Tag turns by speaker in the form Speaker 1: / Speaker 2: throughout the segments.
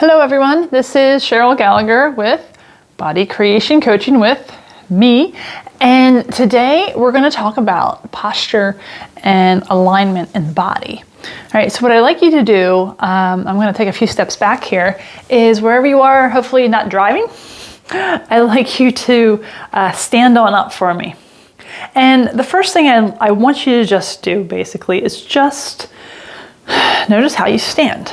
Speaker 1: Hello everyone, this is Cheryl Gallagher with Body Creation Coaching with me, and today we're going to talk about posture and alignment in the body. All right, so what I'd like you to do, I'm going to take a few steps back here, is wherever you are, hopefully not driving, I'd like you to stand on up for me. And the first thing I want you to just do basically is just notice how you stand.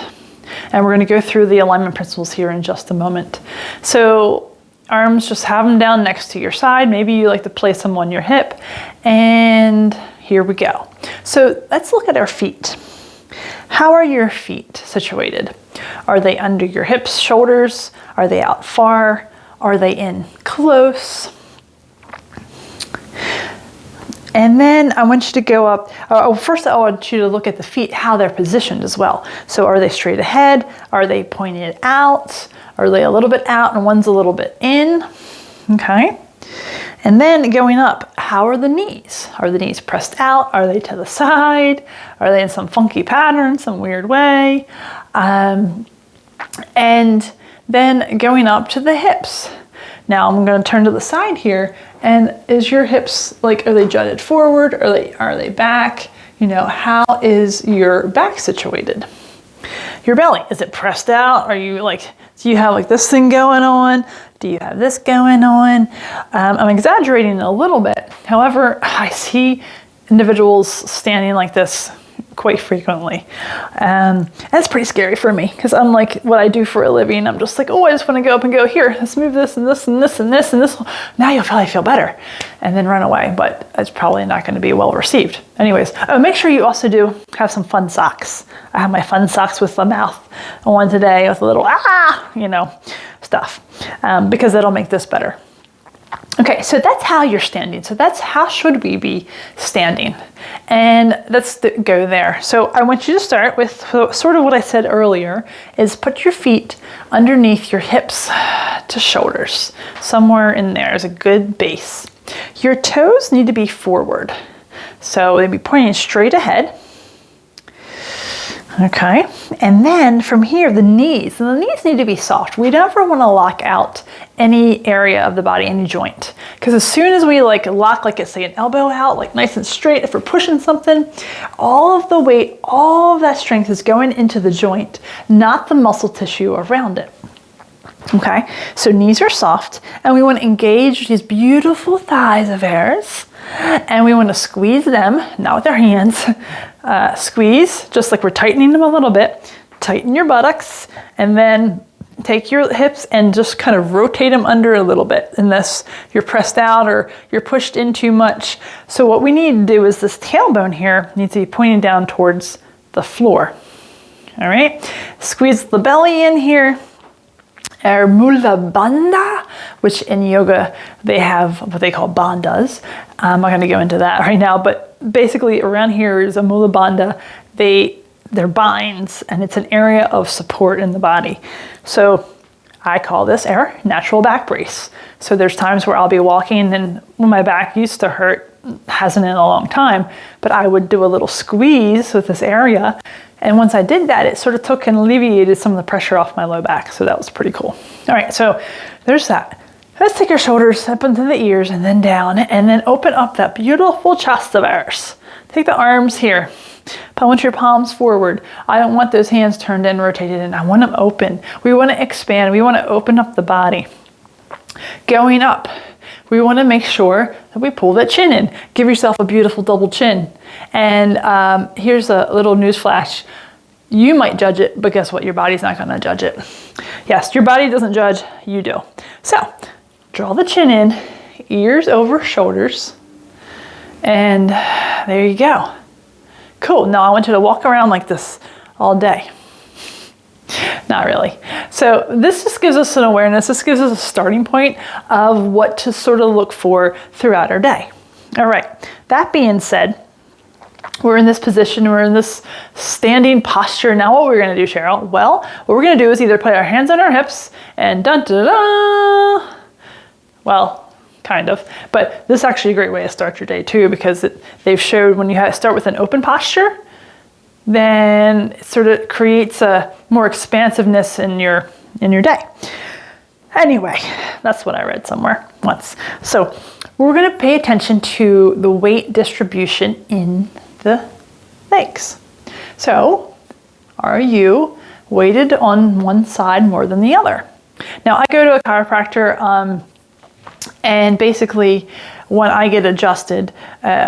Speaker 1: And we're going to go through the alignment principles here in just a moment. So arms, just have them down next to your side. Maybe you like to place them on your hip. And here we go. So let's look at our feet. How are your feet situated? Are they under your hips, shoulders? Are they out far? Are they in close? And then I want you to go up, first I want you to look at the feet, how they're positioned as well. So are they straight ahead? Are they pointed out? Are they a little bit out and one's a little bit in? Okay. And then going up, how are the knees? Are the knees pressed out? Are they to the side? Are they in some funky pattern, some weird way? And then going up to the hips. Now I'm going to turn to the side here, and is your hips, like, are they jutted forward? Are they back? You know, how is your back situated? Your belly, is it pressed out? Are you like, do you have like this thing going on? Do you have this going on? I'm exaggerating a little bit. However, I see individuals standing like this quite frequently. That's pretty scary for me because I'm like, what I do for a living, I'm just like, oh, I just want to go up and go, here, let's move this and this and this and this and this. Now you'll probably feel better, and then run away, but it's probably not going to be well received. Anyways, make sure you also do have some fun socks. I have my fun socks with the mouth on today with a little, stuff, because that'll make this better. Okay, so that's how you're standing. So that's how should we be standing. And let's go there. So I want you to start with sort of what I said earlier, is put your feet underneath your hips to shoulders. Somewhere in there is a good base. Your toes need to be forward. So they'd be pointing straight ahead. Okay, and then from here, the knees need to be soft. We never want to lock out any area of the body, any joint. Because as soon as we lock, like say an elbow out, like nice and straight, if we're pushing something, all of the weight, all of that strength is going into the joint, not the muscle tissue around it. Okay, so knees are soft, and we want to engage these beautiful thighs of ours, and we want to squeeze them, not with our hands, squeeze, just like we're tightening them a little bit, tighten your buttocks, and then take your hips and just kind of rotate them under a little bit, unless you're pressed out or you're pushed in too much. So what we need to do is this tailbone here needs to be pointing down towards the floor. All right, squeeze the belly in here. Our Mula Bandha, which in yoga they have what they call bandhas. I'm not going to go into that right now, but basically around here is a Mula Bandha. They're binds, and it's an area of support in the body. So I call this our natural back brace. So there's times where I'll be walking, and when my back used to hurt, hasn't in a long time, but I would do a little squeeze with this area. And once I did that, it sort of took and alleviated some of the pressure off my low back. So that was pretty cool. All right, so there's that. Let's take our shoulders up into the ears and then down, and then open up that beautiful chest of ours. Take the arms here. Punch your palms forward. I don't want those hands turned in, rotated in. I want them open. We want to expand. We want to open up the body. Going up, we want to make sure that we pull that chin in. Give yourself a beautiful double chin. And here's a little news flash. You might judge it, but guess what? Your body's not going to judge it. Yes, your body doesn't judge, you do. So draw the chin in, ears over shoulders, and there you go. Cool. Now I want you to walk around like this all day. Not really. So this just gives us an awareness. This gives us a starting point of what to sort of look for throughout our day. All right. That being said, we're in this position, we're in this standing posture. Now what we're going to do, Cheryl? Well, what we're going to do is either put our hands on our hips and dun-da-da. Well, kind of. But this is actually a great way to start your day too, because they've showed when you start with an open posture, then it sort of creates a more expansiveness in your day. Anyway, that's what I read somewhere once. So we're going to pay attention to the weight distribution in the legs. So are you weighted on one side more than the other? Now I go to a chiropractor and basically when I get adjusted,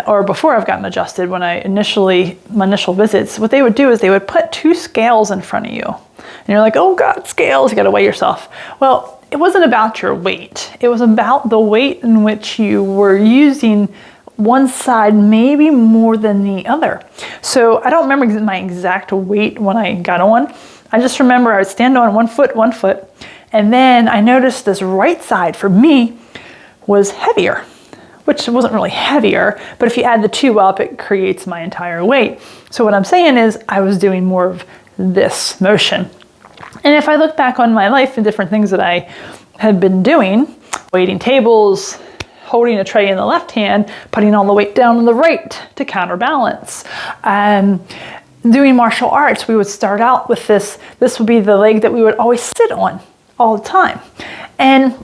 Speaker 1: or before I've gotten adjusted, when my initial visits, what they would do is they would put 2 scales in front of you. And you're like, oh God, scales, you gotta weigh yourself. Well, it wasn't about your weight. It was about the weight in which you were using one side maybe more than the other. So I don't remember my exact weight when I got on. I just remember I would stand on one foot, and then I noticed this right side for me was heavier, which wasn't really heavier, but if you add the 2 up, it creates my entire weight. So what I'm saying is I was doing more of this motion. And if I look back on my life and different things that I had been doing, waiting tables, holding a tray in the left hand, putting all the weight down in the right to counterbalance. Doing martial arts, we would start out with this would be the leg that we would always sit on all the time. And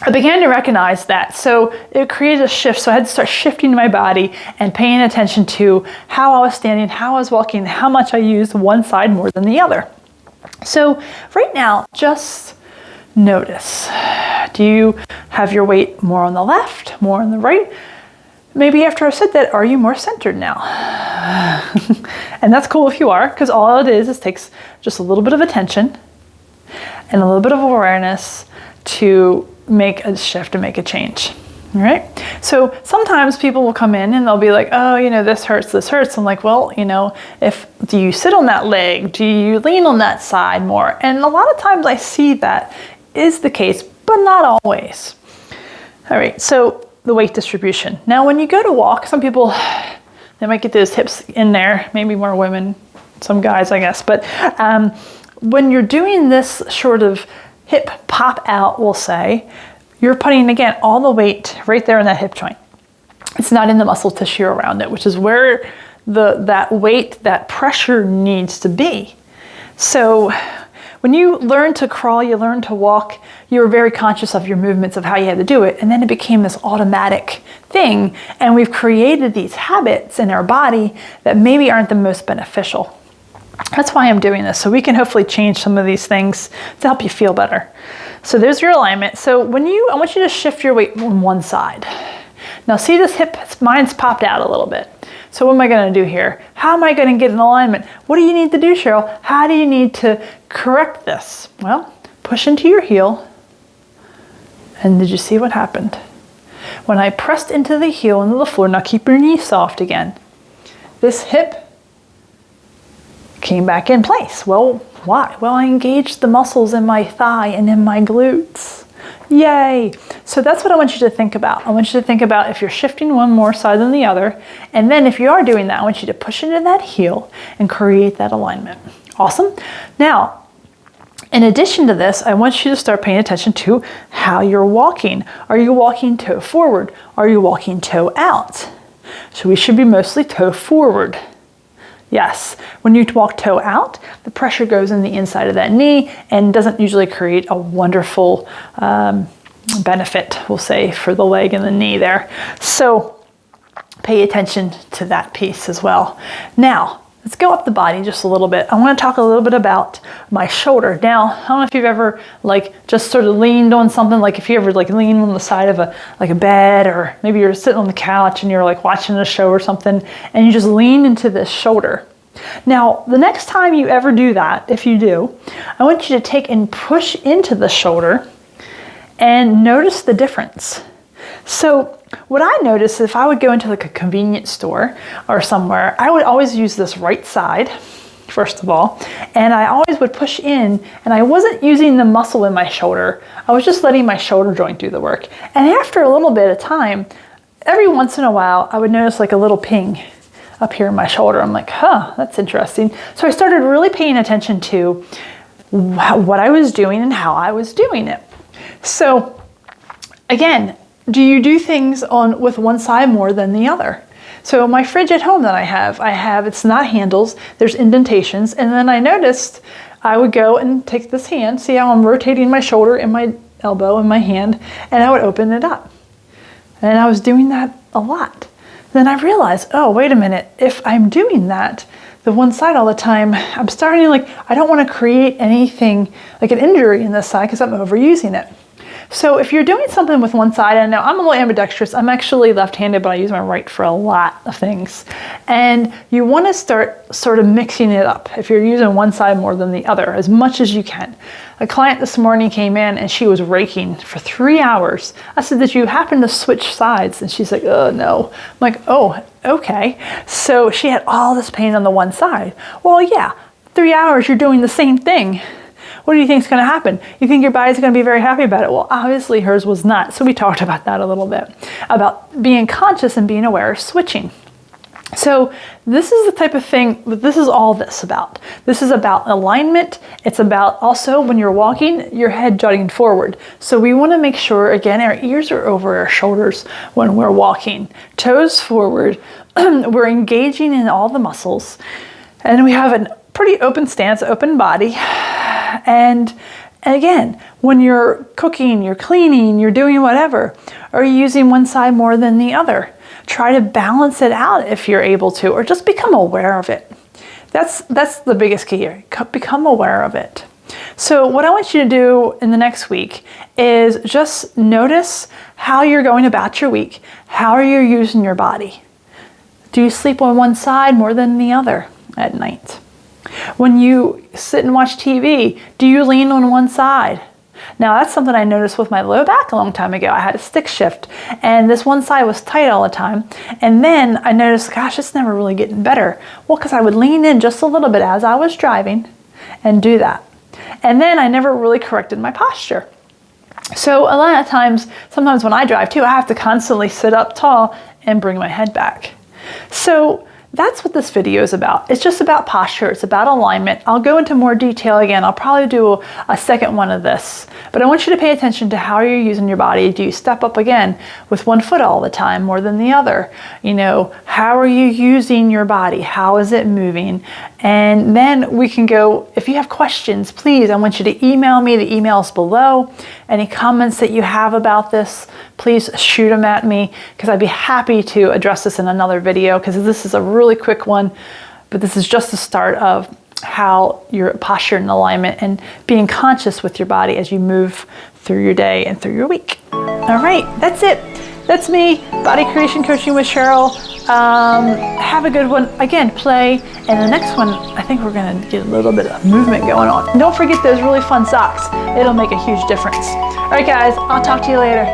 Speaker 1: I began to recognize that. So it created a shift. So I had to start shifting my body and paying attention to how I was standing, how I was walking, how much I used one side more than the other. So right now, just notice. Do you have your weight more on the left, more on the right? Maybe after I've said that, are you more centered now? And that's cool if you are, because all it is takes just a little bit of attention and a little bit of awareness to make a shift and make a change. All right. So sometimes people will come in and they'll be like, oh, this hurts. I'm like, well, do you sit on that leg? Do you lean on that side more? And a lot of times I see that is the case, but not always. All right. So the weight distribution. Now, when you go to walk, some people, they might get those hips in there, maybe more women, some guys, I guess. But when you're doing this sort of hip pop out, we'll say, you're putting, again, all the weight right there in that hip joint. It's not in the muscle tissue around it, which is where that weight, that pressure needs to be. So when you learn to crawl, you learn to walk, you were very conscious of your movements, of how you had to do it. And then it became this automatic thing. And we've created these habits in our body that maybe aren't the most beneficial. That's why I'm doing this, so we can hopefully change some of these things to help you feel better. So there's your alignment. So I want you to shift your weight on one side. Now see this hip, mine's popped out a little bit. So what am I going to do here? How am I going to get in alignment? What do you need to do, Cheryl? How do you need to correct this? Well, push into your heel. And did you see what happened? When I pressed into the heel, into the floor, now keep your knee soft again. This hip came back in place. Well, why? Well, I engaged the muscles in my thigh and in my glutes. Yay! So that's what I want you to think about. I want you to think about if you're shifting one more side than the other, and then if you are doing that, I want you to push into that heel and create that alignment. Awesome. Now, in addition to this, I want you to start paying attention to how you're walking. Are you walking toe forward? Are you walking toe out? So we should be mostly toe forward. Yes, when you walk toe out, the pressure goes in the inside of that knee and doesn't usually create a wonderful benefit, we'll say, for the leg and the knee there. So pay attention to that piece as well. Now, let's go up the body just a little bit. I want to talk a little bit about my shoulder. Now, I don't know if you've ever just sort of leaned on something, like if you ever lean on the side of a bed, or maybe you're sitting on the couch and you're watching a show or something, and you just lean into this shoulder. Now, the next time you ever do that, if you do, I want you to take and push into the shoulder and notice the difference. So what I noticed, if I would go into a convenience store or somewhere, I would always use this right side, first of all, and I always would push in, and I wasn't using the muscle in my shoulder. I was just letting my shoulder joint do the work. And after a little bit of time, every once in a while, I would notice a little ping up here in my shoulder. I'm like, that's interesting. So I started really paying attention to what I was doing and how I was doing it. So again, do you do things with one side more than the other? So my fridge at home that I have, it's not handles, there's indentations. And then I noticed I would go and take this hand, see how I'm rotating my shoulder and my elbow and my hand, and I would open it up. And I was doing that a lot. Then I realized, oh, wait a minute, if I'm doing that, the one side all the time, I'm starting I don't want to create anything like an injury in this side because I'm overusing it. So if you're doing something with one side, and now I'm a little ambidextrous, I'm actually left-handed, but I use my right for a lot of things. And you want to start sort of mixing it up if you're using one side more than the other, as much as you can. A client this morning came in and she was raking for 3 hours. I said, did you happen to switch sides? And she's like, oh, no. I'm like, oh, okay. So she had all this pain on the one side. Well, yeah, 3 hours, you're doing the same thing. What do you think is going to happen? You think your body's going to be very happy about it? Well, obviously hers was not. So we talked about that a little bit, about being conscious and being aware of switching. So this is the type of thing that this is all this about. This is about alignment. It's about also when you're walking, your head jutting forward. So we want to make sure, again, our ears are over our shoulders when we're walking. Toes forward. We're engaging in all the muscles. And we have a pretty open stance, open body. And again, when you're cooking, you're cleaning, you're doing whatever, are you using one side more than the other? Try to balance it out if you're able to, or just become aware of it. That's the biggest key here. Become aware of it. So what I want you to do in the next week is just notice how you're going about your week. How are you using your body? Do you sleep on one side more than the other at night? When you sit and watch TV, do you lean on one side? Now that's something I noticed with my low back a long time ago. I had a stick shift and this one side was tight all the time. And then I noticed, gosh, it's never really getting better. Well, because I would lean in just a little bit as I was driving and do that. And then I never really corrected my posture. So a lot of times, sometimes when I drive too, I have to constantly sit up tall and bring my head back. So that's what this video is about. It's just about posture. It's about alignment. I'll go into more detail again. I'll probably do a second one of this. But I want you to pay attention to how you're using your body. Do you step up again with one foot all the time more than the other? You know, how are you using your body? How is it moving? And then we can go, if you have questions, please, I want you to email me. The email's below. Any comments that you have about this, please shoot them at me because I'd be happy to address this in another video because this is a really quick one, but this is just the start of how your posture and alignment and being conscious with your body as you move through your day and through your week. All right, that's it. That's me, Body Creation Coaching with Cheryl. Have a good one. Again, play. And the next one, I think we're gonna get a little bit of movement going on. And don't forget those really fun socks. It'll make a huge difference. All right, guys, I'll talk to you later.